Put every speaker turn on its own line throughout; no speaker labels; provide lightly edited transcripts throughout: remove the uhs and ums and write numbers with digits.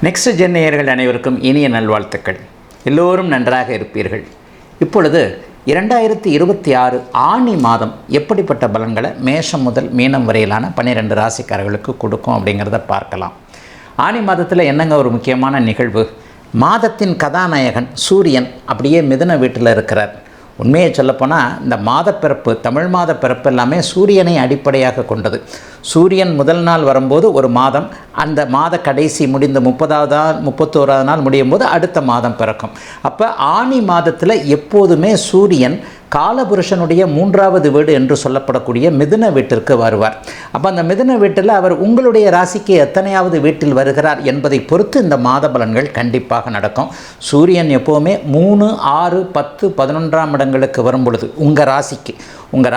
Next gen நேயர்கள் அனைவருக்கும் இனிய நல்வாழ்த்துக்கள். எல்லோரும் நன்றாக இருப்பீர்கள். இப்பொழுது 2026 ஆனி மாதம் எப்படிப்பட்ட பலன்களை மேஷம் முதல் மீனம் வரையிலான 12 ராசிக்காரர்களுக்கு கொடுக்கும் அப்படிங்கிறத பார்க்கலாம். ஆனி மாதத்தில் என்னங்க ஒரு முக்கியமான நிகழ்வு, மாதத்தின் கதாநாயகன் சூரியன் அப்படியே மிதுன வீட்டில் இருக்கிறார். உண்மையை சொல்லப்போனால் இந்த மாதப்பிறப்பு, தமிழ் மாத பிறப்பு எல்லாமே சூரியனை அடிப்படையாக கொண்டது. சூரியன் முதல் நாள் வரும்போது ஒரு மாதம், அந்த மாத கடைசி முடிந்த 30வது நாள் 31வது நாள் முடியும் போது அடுத்த மாதம் பிறக்கும். அப்போ ஆனி மாதத்தில் எப்போதுமே சூரியன் காலபுருஷனுடைய 3வது வீடு என்று சொல்லப்படக்கூடிய மிதுன வீட்டிற்கு வருவார். அப்போ அந்த மிதுன வீட்டில் அவர் உங்களுடைய ராசிக்கு எத்தனையாவது வீட்டில் வருகிறார் என்பதை பொறுத்து இந்த மாத பலன்கள் கண்டிப்பாக நடக்கும். சூரியன் எப்போவுமே 3, 6, 10, 11ஆம் இடங்களுக்கு வரும் பொழுது உங்கள்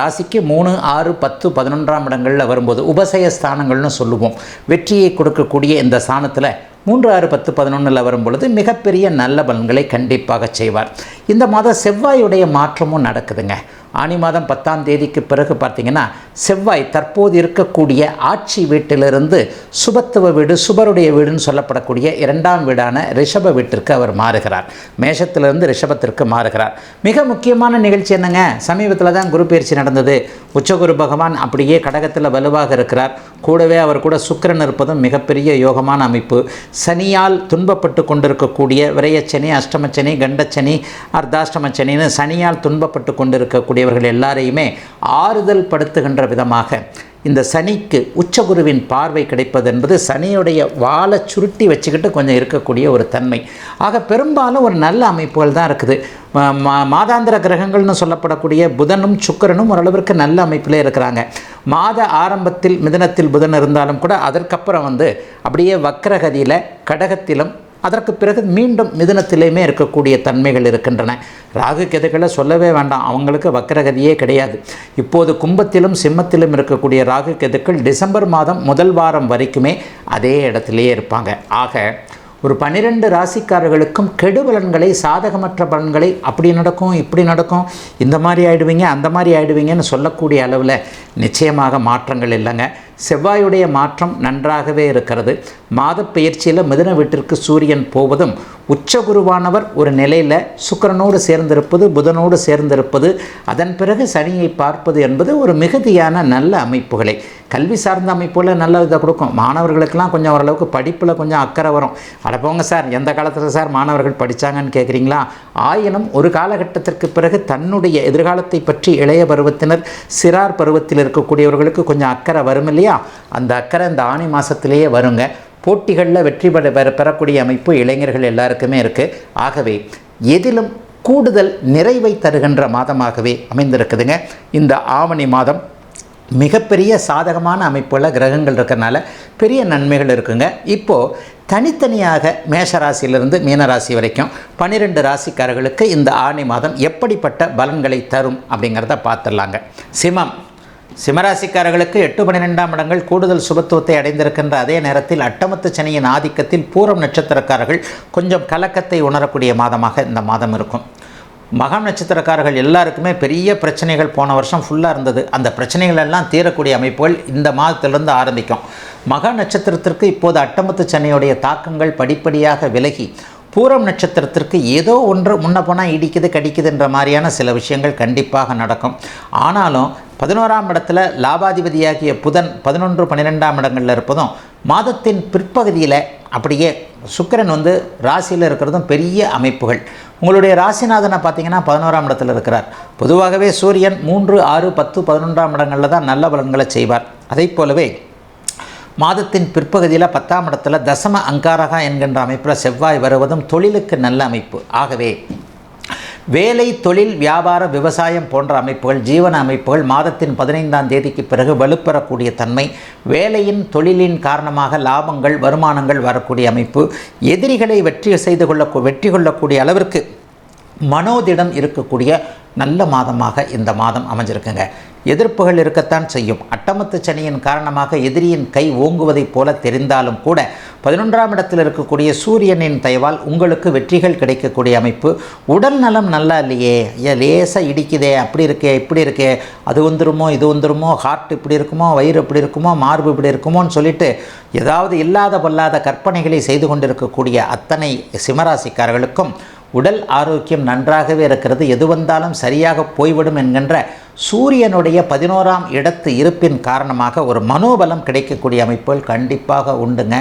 ராசிக்கு 3, 6, 10, 11ஆம் இடங்களில் வரும்போது உபசய ஸ்தானங்கள்னு சொல்லுவோம். வெற்றியை கொடுக்கக்கூடிய இந்த ஸ்தானத்தில் 3, 6, 10, 11 வரும் பொழுது மிகப்பெரிய நல்ல பலன்களை கண்டிப்பாக செய்வார். இந்த மாதம் செவ்வாயுடைய மாற்றமும் நடக்குதுங்க. ஆனி மாதம் 10ஆம் தேதிக்கு பிறகு பார்த்திங்கன்னா செவ்வாய் தற்போது இருக்கக்கூடிய ஆட்சி வீட்டிலிருந்து சுபத்துவ வீடு, சுபருடைய வீடுன்னு சொல்லப்படக்கூடிய 2ஆம் வீடான ரிஷப வீட்டிற்கு அவர் மாறுகிறார். மேஷத்திலிருந்து ரிஷபத்திற்கு மாறுகிறார். மிக முக்கியமான நிகழ்ச்சி என்னங்க, சமீபத்தில் தான் குரு பயிற்சி நடந்தது. உச்சகுரு பகவான் அப்படியே கடகத்தில் வலுவாக இருக்கிறார். கூடவே அவர் கூட சுக்கிரன் இருப்பதும் மிகப்பெரிய யோகமான அமைப்பு. சனியால் துன்பப்பட்டு கொண்டிருக்கக்கூடிய விரயச்சனி, அஷ்டமச்சனி, கண்டச்சனி, அர்த்தாஷ்டமச்சனின்னு சனியால் துன்பப்பட்டு கொண்டிருக்கக்கூடியவர்கள் எல்லாரையுமே ஆறுதல் படுத்துகின்ற விதமாக இந்த சனிக்கு உச்சகுருவின் பார்வை கிடைப்பது என்பது சனியுடைய வாழை சுருட்டி வச்சுக்கிட்டு கொஞ்சம் இருக்கக்கூடிய ஒரு தன்மை. ஆக பெரும்பாலும் ஒரு நல்ல அமைப்புகள் தான் இருக்குது. மாதாந்திர கிரகங்கள்னு சொல்லப்படக்கூடிய புதனும் சுக்கிரனும் ஓரளவிற்கு நல்ல அமைப்பிலே இருக்கிறாங்க. மாத ஆரம்பத்தில் மிதுனத்தில் புதன் இருந்தாலும் கூட அதற்கப்புறம் அப்படியே வக்ரகதியில் கடகத்திலும் அதற்கு பிறகு மீண்டும் மிதுனத்திலேயுமே இருக்கக்கூடிய தன்மைகள் இருக்கின்றன. ராகு கேதுக்களை சொல்லவே வேண்டாம், அவங்களுக்கு வக்ரகதியே கிடையாது. இப்போது கும்பத்திலும் சிம்மத்திலும் இருக்கக்கூடிய ராகு கேதுக்கள் டிசம்பர் மாதம் முதல் வாரம் வரைக்குமே அதே இடத்திலேயே இருப்பாங்க. ஆக ஒரு 12 ராசிக்காரர்களுக்கும் கெடுபலன்களை, சாதகமற்ற பலன்களை அப்படி நடக்கும், இப்படி நடக்கும், இந்த மாதிரி ஆகிடுவீங்க, அந்த மாதிரி ஆகிடுவீங்கன்னு சொல்லக்கூடிய அளவில் நிச்சயமாக மாற்றங்கள் இல்லைங்க. செவ்வாயுடைய மாற்றம் நன்றாகவே இருக்கிறது. மாத பயிற்சியில் மிதுன வீட்டிற்கு சூரியன் போவதும் உச்சகுருவானவர் ஒரு நிலையில் சுக்கிரனோடு சேர்ந்திருப்பது, புதனோடு சேர்ந்திருப்பது, அதன் பிறகு சனியை பார்ப்பது என்பது ஒரு மிகுதியான நல்ல அமைப்புகளை, கல்வி சார்ந்த அமைப்புகளை நல்ல இதை கொடுக்கும். மாணவர்களுக்கெல்லாம் கொஞ்சம் ஓரளவுக்கு படிப்பில் கொஞ்சம் அக்கறை வரும். அடப்போங்க சார், எந்த காலத்தில் சார் மாணவர்கள் படித்தாங்கன்னு கேட்குறீங்களா? ஆயினும் ஒரு காலகட்டத்திற்கு பிறகு தன்னுடைய எதிர்காலத்தை பற்றி இளைய பருவத்தினர், சிறார் பருவத்தில் இருக்கக்கூடியவர்களுக்கு கொஞ்சம் அக்கறை வரும் இல்லையா? அந்த அக்கறை இந்த ஆனி மாதத்திலேயே வருங்க. போட்டிகளில் வெற்றி பெறக்கூடிய அமைப்பு இளைஞர்கள் எல்லாருக்குமே இருக்குது. ஆகவே எதிலும் கூடுதல் நிறைவை தருகின்ற மாதமாகவே அமைந்திருக்குதுங்க. இந்த ஆவணி மாதம் மிகப்பெரிய சாதகமான அமைப்புள்ள கிரகங்கள் இருக்கிறனால பெரிய நன்மைகள் இருக்குங்க. இப்போது தனித்தனியாக மேஷராசியிலிருந்து மீனராசி வரைக்கும் 12 ராசிக்காரர்களுக்கு இந்த ஆனி மாதம் எப்படிப்பட்ட பலன்களை தரும் அப்படிங்கிறத பார்த்துடலாங்க. சிம்மராசிக்காரர்களுக்கு 8, 12ஆம் இடங்கள் கூடுதல் சுபத்துவத்தை அடைந்திருக்கின்ற அதே நேரத்தில் அட்டமத்து சனியின் ஆதிக்கத்தில் பூரம் நட்சத்திரக்காரர்கள் கொஞ்சம் கலக்கத்தை உணரக்கூடிய மாதமாக இந்த மாதம் இருக்கும். மகம் நட்சத்திரக்காரர்கள் எல்லாருக்குமே பெரிய பிரச்சனைகள் போன வருஷம் ஃபுல்லாக இருந்தது. அந்த பிரச்சனைகள் எல்லாம் தீரக்கூடிய அமைப்புகள் இந்த மாதத்திலிருந்து ஆரம்பிக்கும். மக நட்சத்திரத்திற்கு இப்போது அட்டமத்து சனியுடைய தாக்கங்கள் படிப்படியாக விலகி பூரம் நட்சத்திரத்திற்கு ஏதோ ஒன்று முன்ன போனால் இடிக்குது கடிக்குதுன்ற மாதிரியான சில விஷயங்கள் கண்டிப்பாக நடக்கும். ஆனாலும் 11ஆம் இடத்துல லாபாதிபதியாகிய புதன் 11, 12ஆம் இடங்களில் இருப்பதும் மாதத்தின் பிற்பகுதியில் அப்படியே சுக்கிரன் ராசியில் இருக்கிறதும் பெரிய அமைப்புகள். உங்களுடைய ராசிநாதனை பார்த்தீங்கன்னா 11ஆம் இடத்துல இருக்கிறார். பொதுவாகவே சூரியன் 3, 6, 10, 11ஆம் இடங்களில் தான் நல்ல பலன்களை செய்வார். அதை போலவே மாதத்தின் பிற்பகுதியில் 10ஆம் இடத்துல தசம அங்காரகா என்கின்ற அமைப்பில் செவ்வாய் வருவதும் தொழிலுக்கு நல்ல அமைப்பு. ஆகவே வேலை, தொழில், வியாபார, விவசாயம் போன்ற அமைப்புகள், ஜீவன அமைப்புகள் மாதத்தின் 15ஆம் தேதிக்கு பிறகு வலுப்பெறக்கூடிய தன்மை. வேலையின், தொழிலின் காரணமாக லாபங்கள், வருமானங்கள் வரக்கூடிய அமைப்பு. எதிரிகளை வெற்றி கொள்ளக்கூடிய அளவிற்கு மனோதிடம் இருக்கக்கூடிய நல்ல மாதமாக இந்த மாதம் அமைஞ்சிருக்குங்க. எதிர்ப்புகள் இருக்கத்தான் செய்யும். அட்டமத்து சனியின் காரணமாக எதிரியின் கை ஓங்குவதைப் போல தெரிந்தாலும் கூட 11ஆம் இடத்தில் இருக்கக்கூடிய சூரியனின் தயவால் உங்களுக்கு வெற்றிகள் கிடைக்கக்கூடிய அமைப்பு. உடல் நலம் நல்லா இல்லையே, லேசாக இடிக்குதே, அப்படி இருக்கே இப்படி இருக்கே, அது வந்துருமோ இது வந்துருமோ, ஹார்ட் இப்படி இருக்குமோ, வயிறு இப்படி இருக்குமோ, மார்பு இப்படி இருக்குமோன்னு சொல்லிட்டு ஏதாவது இல்லாத பொல்லாத கற்பனைகளை செய்து கொண்டிருக்கக்கூடிய அத்தனை சிம்மராசிக்காரர்களுக்கும் உடல் ஆரோக்கியம் நன்றாகவே இருக்கிறது. எது வந்தாலும் சரியாக போய்விடும் என்கின்ற சூரியனுடைய 11ஆம் இடத்து இருப்பின் காரணமாக ஒரு மனோபலம் கிடைக்கக்கூடிய அமைப்புகள் கண்டிப்பாக உண்டுங்க.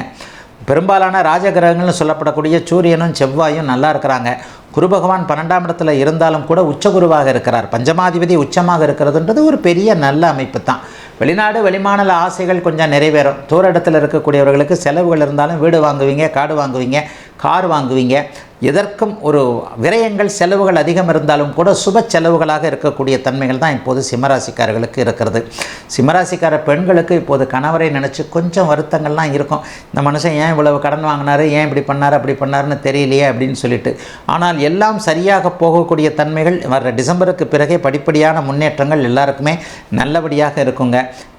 பெரும்பாலான ராஜகிரகங்கள்னு சொல்லப்படக்கூடிய சூரியனும் செவ்வாயும் நல்லா இருக்கிறாங்க. குரு பகவான் 12ஆம் இடத்துல இருந்தாலும் கூட உச்சகுருவாக இருக்கிறார். பஞ்சமாதிபதி உச்சமாக இருக்கிறதுன்றது ஒரு பெரிய நல்ல அமைப்பு தான். வெளிநாடு வெளிமாநில ஆசைகள் கொஞ்சம் நிறைவேறும். தூர இடத்துல இருக்கக்கூடியவர்களுக்கு செலவுகள் இருந்தாலும் வீடு வாங்குவீங்க, காடு வாங்குவீங்க, கார் வாங்குவீங்க. எதற்கும் ஒரு விரயங்கள் செலவுகள் அதிகம் இருந்தாலும் கூட சுப செலவுகளாக இருக்கக்கூடிய தன்மைகள் தான் இப்போது சிம்மராசிக்காரர்களுக்கு இருக்கிறது. சிம்மராசிக்கார பெண்களுக்கு இப்போது கணவரை நினச்சி கொஞ்சம் வருத்தங்கள்லாம் இருக்கும். இந்த மனுஷன் ஏன் இவ்வளவு கடன் வாங்கினார், ஏன் இப்படி பண்ணார் அப்படி பண்ணாருன்னு தெரியலையே அப்படின்னு சொல்லிட்டு. ஆனால் எல்லாம் சரியாக போகக்கூடிய தன்மைகள் வர்ற டிசம்பருக்கு பிறகே படிப்படியான முன்னேற்றங்கள் எல்லாருக்குமே நல்லபடியாக இருக்குங்க.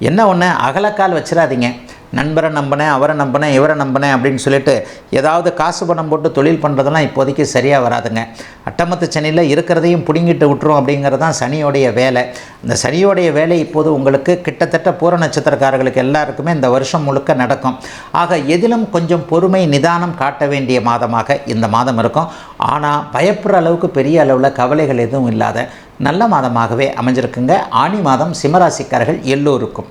என்ன ஒன்று, அகலக்கால் வச்சிடாதீங்க. நண்பரை நம்பினேன், அவரை நம்பினேன், இவரை நம்பினேன் அப்படின்னு சொல்லிட்டு ஏதாவது காசு பணம் போட்டு தொழில் பண்ணுறதெல்லாம் இப்போதைக்கு சரியாக வராதுங்க. அட்டமத்து சனியில் இருக்கிறதையும் பிடுங்கிட்டு விட்டுரும் அப்படிங்கிறது தான் சனியோடைய வேலை. இந்த சனியோடைய வேலை இப்போது உங்களுக்கு கிட்டத்தட்ட பூர நட்சத்திரக்காரர்களுக்கு எல்லாருக்குமே இந்த வருஷம் முழுக்க நடக்கும். ஆக எதிலும் கொஞ்சம் பொறுமை நிதானம் காட்ட வேண்டிய மாதமாக இந்த மாதம் இருக்கும். ஆனால் பயப்படுற அளவுக்கு பெரிய அளவில் கவலைகள் எதுவும் இல்லாத நல்ல மாதமாகவே அமைஞ்சிருக்குங்க ஆனி மாதம் சிம்மராசிக்காரர்கள் எல்லோருக்கும்.